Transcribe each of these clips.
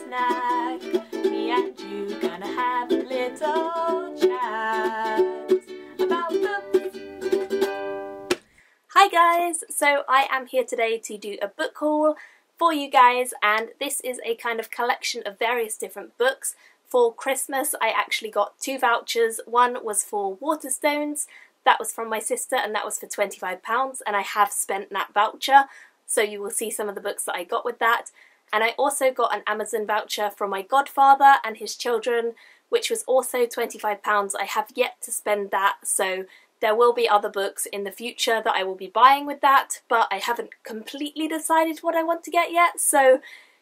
snack. Me and you gonna have a little chat about books. Hi guys, so I am here today to do a book haul for you guys, and this is a kind of collection of various different books. For Christmas I actually got 2 vouchers. One was for Waterstones, that was from my sister, and that was for £25, and I have spent that voucher, so you will see some of the books that I got with that. And I also got an Amazon voucher from my godfather and his children, which was also £25. I have yet to spend that, so there will be other books in the future that I will be buying with that, but I haven't completely decided what I want to get yet, so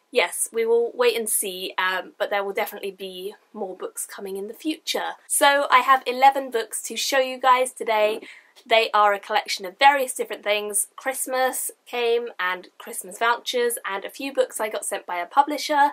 yes, we will wait and see, but there will definitely be more books coming in the future. So I have 11 books to show you guys today. They are a collection of various different things. Christmas came and Christmas vouchers, and a few books I got sent by a publisher,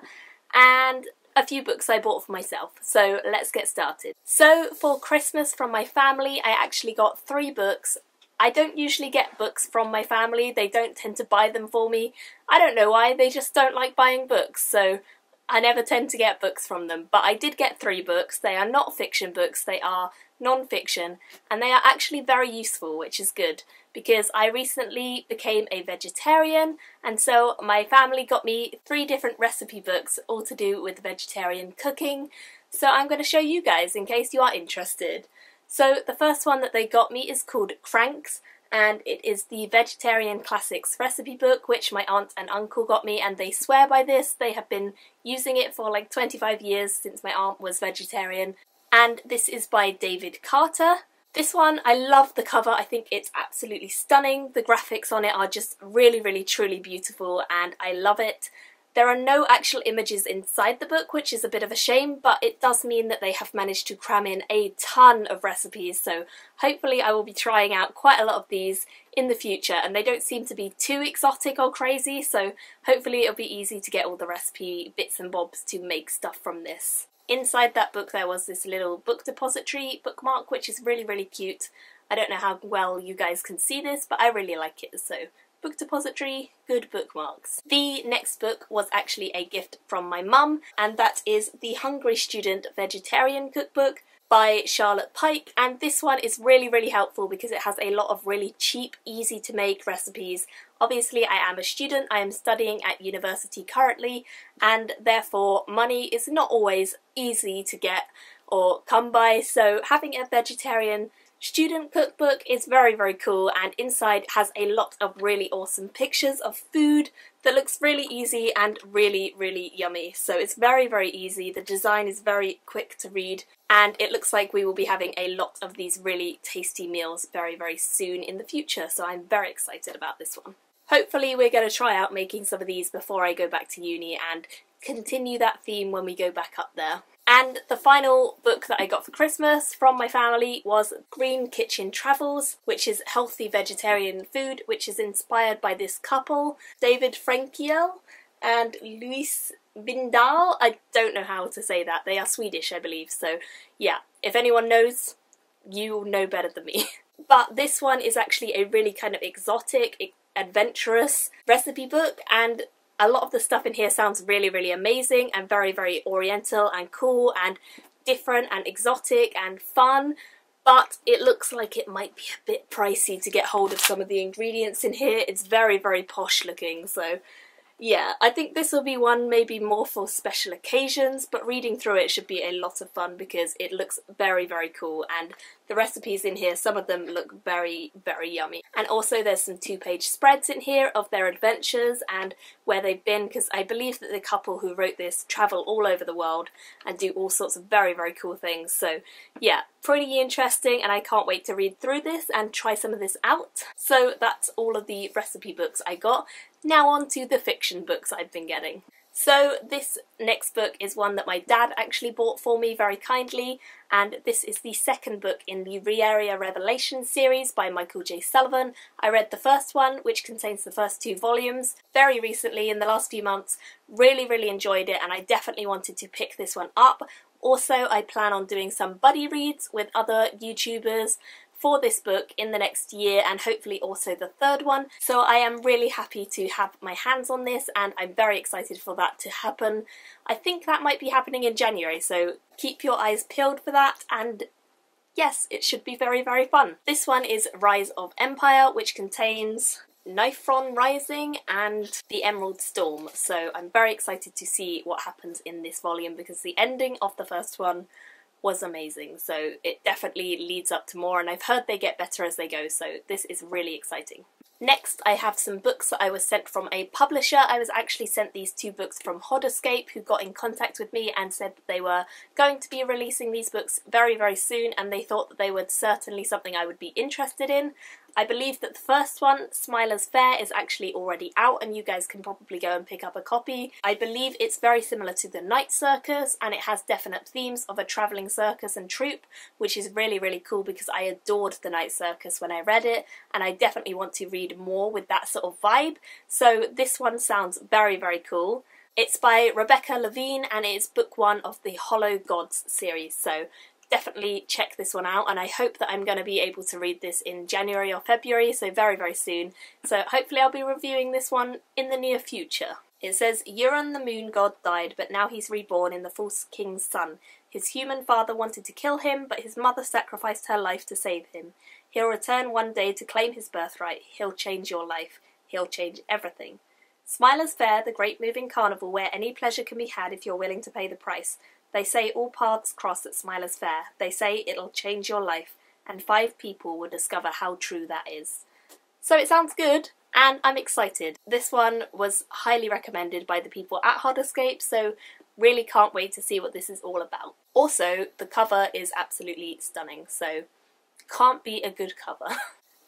and a few books I bought for myself. So let's get started. So for Christmas from my family, I actually got 3 books. I don't usually get books from my family. They don't tend to buy them for me. I don't know why, they just don't like buying books, so I never tend to get books from them. But I did get 3 books. They are not fiction books, they are non-fiction, and they are actually very useful, which is good, because I recently became a vegetarian, and so my family got me 3 different recipe books, all to do with vegetarian cooking, so I'm going to show you guys in case you are interested. So the first one that they got me is called Cranks, and it is the Vegetarian Classics recipe book, which my aunt and uncle got me, and they swear by this. They have been using it for like 25 years since my aunt was vegetarian, and this is by David Carter. This one, I love the cover. I think it's absolutely stunning. The graphics on it are just really truly beautiful, and I love it. There are no actual images inside the book, which is a bit of a shame, but it does mean that they have managed to cram in a ton of recipes, so hopefully I will be trying out quite a lot of these in the future, and they don't seem to be too exotic or crazy, so hopefully it'll be easy to get all the recipe bits and bobs to make stuff from this. Inside that book there was this little book depository bookmark, which is really cute. I don't know how well you guys can see this, but I really like it, so book depository, good bookmarks. The next book was actually a gift from my mum, and that is The Hungry Student Vegetarian Cookbook by Charlotte Pike, and this one is really helpful because it has a lot of really cheap, easy to make recipes. Obviously I am a student, I am studying at university currently, and therefore money is not always easy to get or come by, so having a vegetarian student cookbook is very cool, and inside has a lot of really awesome pictures of food that looks really easy and really yummy. So it's very easy, the design is very quick to read, and it looks like we will be having a lot of these really tasty meals very soon in the future, so I'm very excited about this one. Hopefully we're going to try out making some of these before I go back to uni and continue that theme when we go back up there. And the final book that I got for Christmas from my family was Green Kitchen Travels, which is healthy vegetarian food, which is inspired by this couple, David Frankiel and Louise Bindal. I don't know how to say that. They are Swedish, I believe, so yeah, if anyone knows, you know better than me. But this one is actually a really kind of exotic, adventurous recipe book, and a lot of the stuff in here sounds really amazing and very oriental and cool and different and exotic and fun, but it looks like it might be a bit pricey to get hold of some of the ingredients in here. It's very posh looking, so yeah, I think this will be one maybe more for special occasions, but reading through it should be a lot of fun because it looks very cool, and the recipes in here, some of them look very yummy. And also there's some 2-page spreads in here of their adventures and where they've been, because I believe that the couple who wrote this travel all over the world and do all sorts of very cool things. So yeah, pretty interesting, and I can't wait to read through this and try some of this out. So that's all of the recipe books I got. Now on to the fiction books I've been getting. So this next book is one that my dad actually bought for me very kindly, and this is the second book in the Re-Area Revelation series by Michael J. Sullivan. I read the first one, which contains the first 2 volumes, very recently in the last few months. Really enjoyed it, and I definitely wanted to pick this one up. Also, I plan on doing some buddy reads with other YouTubers for this book in the next year, and hopefully also the third one. So I am really happy to have my hands on this, and I'm very excited for that to happen. I think that might be happening in January, so keep your eyes peeled for that, and yes, it should be very, very fun. This one is Rise of Empire, which contains Nifron Rising and the Emerald Storm, so I'm very excited to see what happens in this volume, because the ending of the first one was amazing, so it definitely leads up to more, and I've heard they get better as they go, so this is really exciting. Next, I have some books that I was sent from a publisher. I was actually sent these two books from Hodescape, who got in contact with me and said that they were going to be releasing these books very, very soon, and they thought that they were certainly something I would be interested in. I believe that the first one, Smiler's Fair, is actually already out, and you guys can probably go and pick up a copy. I believe it's very similar to the Night Circus, and it has definite themes of a travelling circus and troupe, which is really, really cool, because I adored the Night Circus when I read it, and I definitely want to read more with that sort of vibe. So this one sounds very, very cool. It's by Rebecca Levine, and it is book one of the Hollow Gods series, so definitely check this one out, and I hope that I'm going to be able to read this in January or February, so very, very soon. So hopefully I'll be reviewing this one in the near future. It says, Euron the moon god died, but now he's reborn in the false king's son. His human father wanted to kill him, but his mother sacrificed her life to save him. He'll return one day to claim his birthright. He'll change your life. He'll change everything. Smiler's Fair, the great moving carnival where any pleasure can be had if you're willing to pay the price. They say all paths cross at Smiler's Fair. They say it'll change your life, and 5 people will discover how true that is. So it sounds good, and I'm excited. This one was highly recommended by the people at Hodescape, so really can't wait to see what this is all about. Also, the cover is absolutely stunning, so can't be a good cover.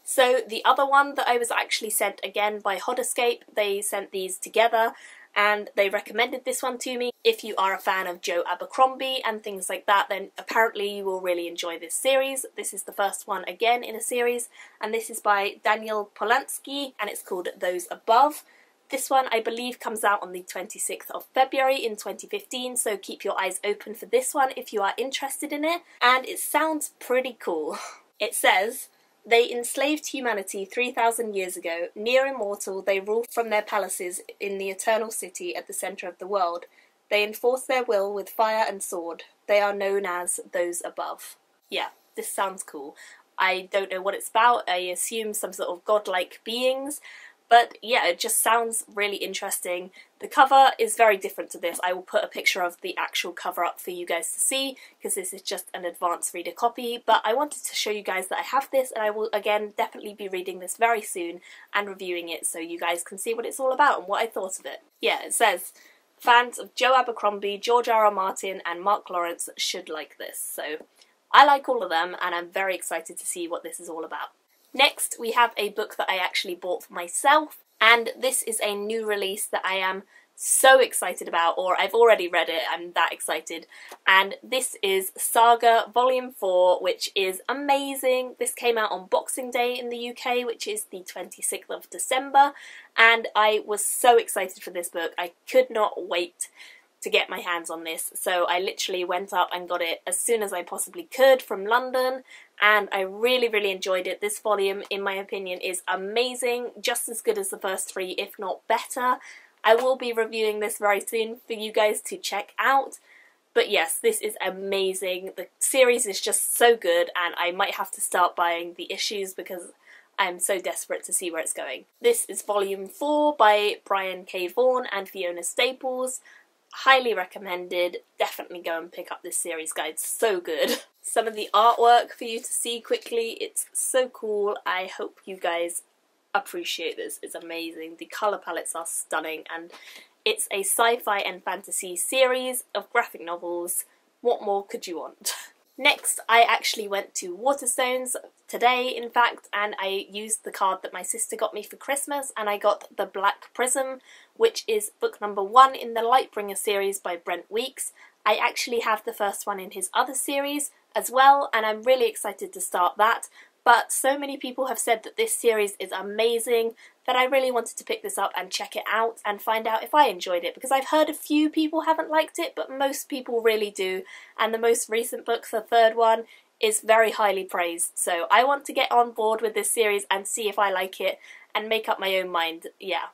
So the other one that I was actually sent again by Hodescape, they sent these together, and they recommended this one to me. If you are a fan of Joe Abercrombie and things like that, then apparently you will really enjoy this series. This is the first one again in a series, and this is by Daniel Polanski, and it's called Those Above. This one, I believe, comes out on the 26th of February in 2015, so keep your eyes open for this one if you are interested in it, and it sounds pretty cool. It says, they enslaved humanity 3,000 years ago. Near immortal, they rule from their palaces in the eternal city at the centre of the world. They enforce their will with fire and sword. They are known as Those Above. Yeah, this sounds cool. I don't know what it's about. I assume some sort of godlike beings. But yeah, it just sounds really interesting. The cover is very different to this. I will put a picture of the actual cover up for you guys to see, because this is just an advanced reader copy. But I wanted to show you guys that I have this, and I will again definitely be reading this very soon and reviewing it, so you guys can see what it's all about and what I thought of it. Yeah, it says, fans of Joe Abercrombie, George R.R. Martin and Mark Lawrence should like this. So I like all of them, and I'm very excited to see what this is all about. Next, we have a book that I actually bought for myself, and this is a new release that I am so excited about, or I've already read it, I'm that excited, and this is Saga Volume 4, which is amazing. This came out on Boxing Day in the UK, which is the 26th of December, and I was so excited for this book. I could not wait to get my hands on this, so I literally went up and got it as soon as I possibly could from London, and I really, really enjoyed it. This volume, in my opinion, is amazing, just as good as the first 3, if not better. I will be reviewing this very soon for you guys to check out, but yes, this is amazing. The series is just so good, and I might have to start buying the issues because I'm so desperate to see where it's going. This is Volume 4 by Brian K. Vaughan and Fiona Staples. Highly recommended. Definitely go and pick up this series, guys. It's so good. Some of the artwork for you to see quickly. It's so cool. I hope you guys appreciate this. It's amazing. The colour palettes are stunning, and it's a sci-fi and fantasy series of graphic novels. What more could you want? Next, I actually went to Waterstones today, in fact, and I used the card that my sister got me for Christmas, and I got The Black Prism, which is book number 1 in the Lightbringer series by Brent Weeks. I actually have the first one in his other series as well, and I'm really excited to start that. But so many people have said that this series is amazing that I really wanted to pick this up and check it out and find out if I enjoyed it, because I've heard a few people haven't liked it, but most people really do. And the most recent book, the third one, is very highly praised, so I want to get on board with this series and see if I like it and make up my own mind. Yeah,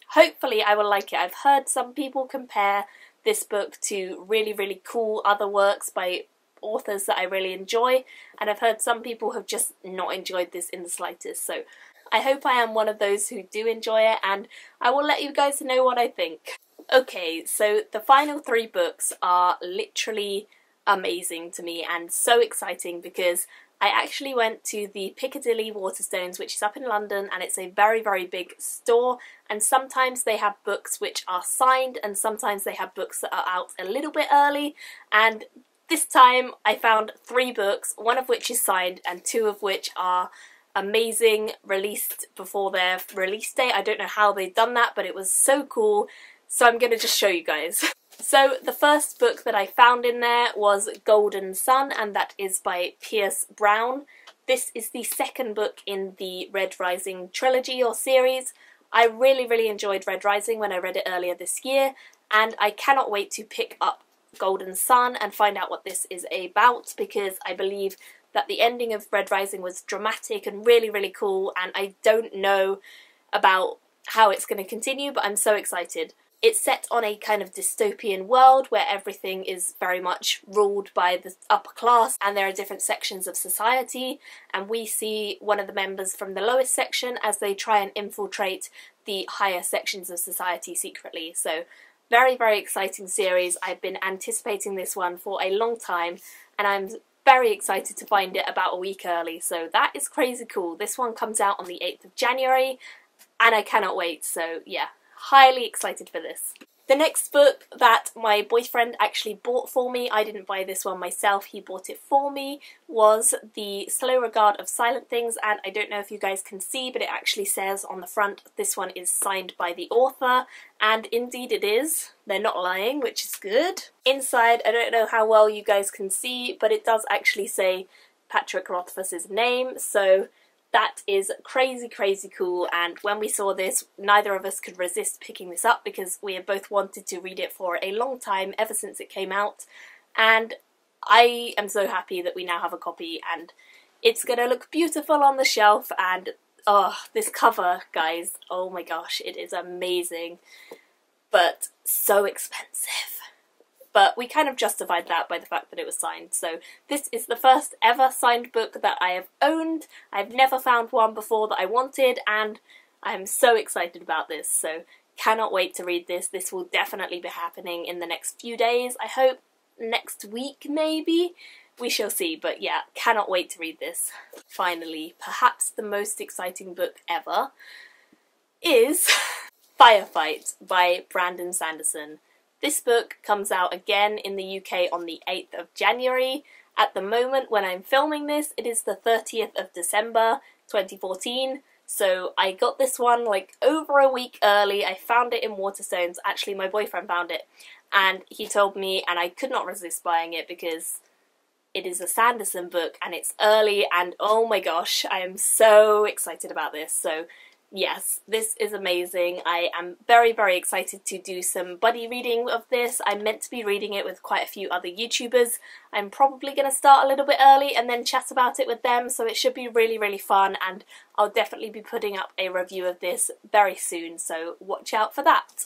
hopefully I will like it. I've heard some people compare this book to really cool other works by authors that I really enjoy, and I've heard some people have just not enjoyed this in the slightest, so I hope I am one of those who do enjoy it, and I will let you guys know what I think. Okay, so the final 3 books are literally amazing to me and so exciting because I actually went to the Piccadilly Waterstones, which is up in London, and it's a very big store, and sometimes they have books which are signed and sometimes they have books that are out a little bit early, and this time I found 3 books, one of which is signed and 2 of which are amazing, released before their release date. I don't know how they've done that, but it was so cool, so I'm going to just show you guys. So the first book that I found in there was Golden Sun, and that is by Pierce Brown. This is the second book in the Red Rising trilogy or series. I really enjoyed Red Rising when I read it earlier this year, and I cannot wait to pick up Golden Sun and find out what this is about, because I believe that the ending of Red Rising was dramatic and really cool, and I don't know about how it's going to continue, but I'm so excited. It's set on a kind of dystopian world where everything is very much ruled by the upper class, and there are different sections of society, and we see one of the members from the lowest section as they try and infiltrate the higher sections of society secretly. So very exciting series. I've been anticipating this one for a long time, and I'm very excited to find it about a week early, so that is crazy cool. This one comes out on the 8th of January, and I cannot wait, so yeah. Highly excited for this. The next book that my boyfriend actually bought for me, I didn't buy this one myself, he bought it for me, was The Slow Regard of Silent Things, and I don't know if you guys can see, but it actually says on the front this one is signed by the author, and indeed it is. They're not lying, which is good. Inside, I don't know how well you guys can see, but it does actually say Patrick Rothfuss's name, so that is crazy cool, and when we saw this, neither of us could resist picking this up because we have both wanted to read it for a long time, ever since it came out, and I am so happy that we now have a copy, and it's gonna look beautiful on the shelf, and oh, this cover, guys, oh my gosh, it is amazing, but so expensive. But we kind of justified that by the fact that it was signed. So this is the first ever signed book that I have owned. I've never found one before that I wanted, and I'm so excited about this. So cannot wait to read this. This will definitely be happening in the next few days. I hope next week maybe. We shall see, but yeah, cannot wait to read this. Finally, perhaps the most exciting book ever is Firefight by Brandon Sanderson. This book comes out again in the UK on the 8th of January. At the moment when I'm filming this, it is the 30th of December 2014. So I got this one like over a week early. I found it in Waterstones. Actually, my boyfriend found it, and he told me, and I could not resist buying it because it is a Sanderson book and it's early, and oh my gosh, I am so excited about this. So yes, this is amazing. I am very excited to do some buddy reading of this. I'm meant to be reading it with quite a few other YouTubers. I'm probably going to start a little bit early and then chat about it with them, so it should be really fun, and I'll definitely be putting up a review of this very soon, so watch out for that.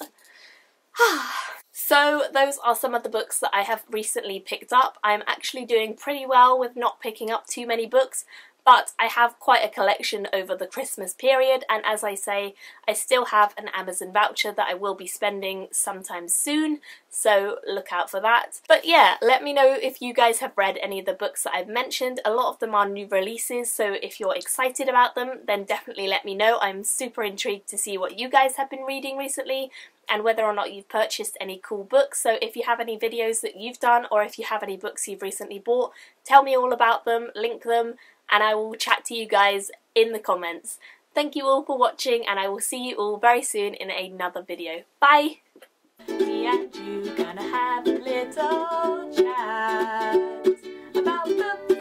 So those are some of the books that I have recently picked up. I'm actually doing pretty well with not picking up too many books, but I have quite a collection over the Christmas period, and as I say, I still have an Amazon voucher that I will be spending sometime soon, so look out for that. But yeah, let me know if you guys have read any of the books that I've mentioned. A lot of them are new releases, so if you're excited about them, then definitely let me know. I'm super intrigued to see what you guys have been reading recently, and whether or not you've purchased any cool books. So if you have any videos that you've done, or if you have any books you've recently bought, tell me all about them, link them, and I will chat to you guys in the comments. Thank you all for watching, and I will see you all very soon in another video. Bye! Me and you gonna have a little chat about the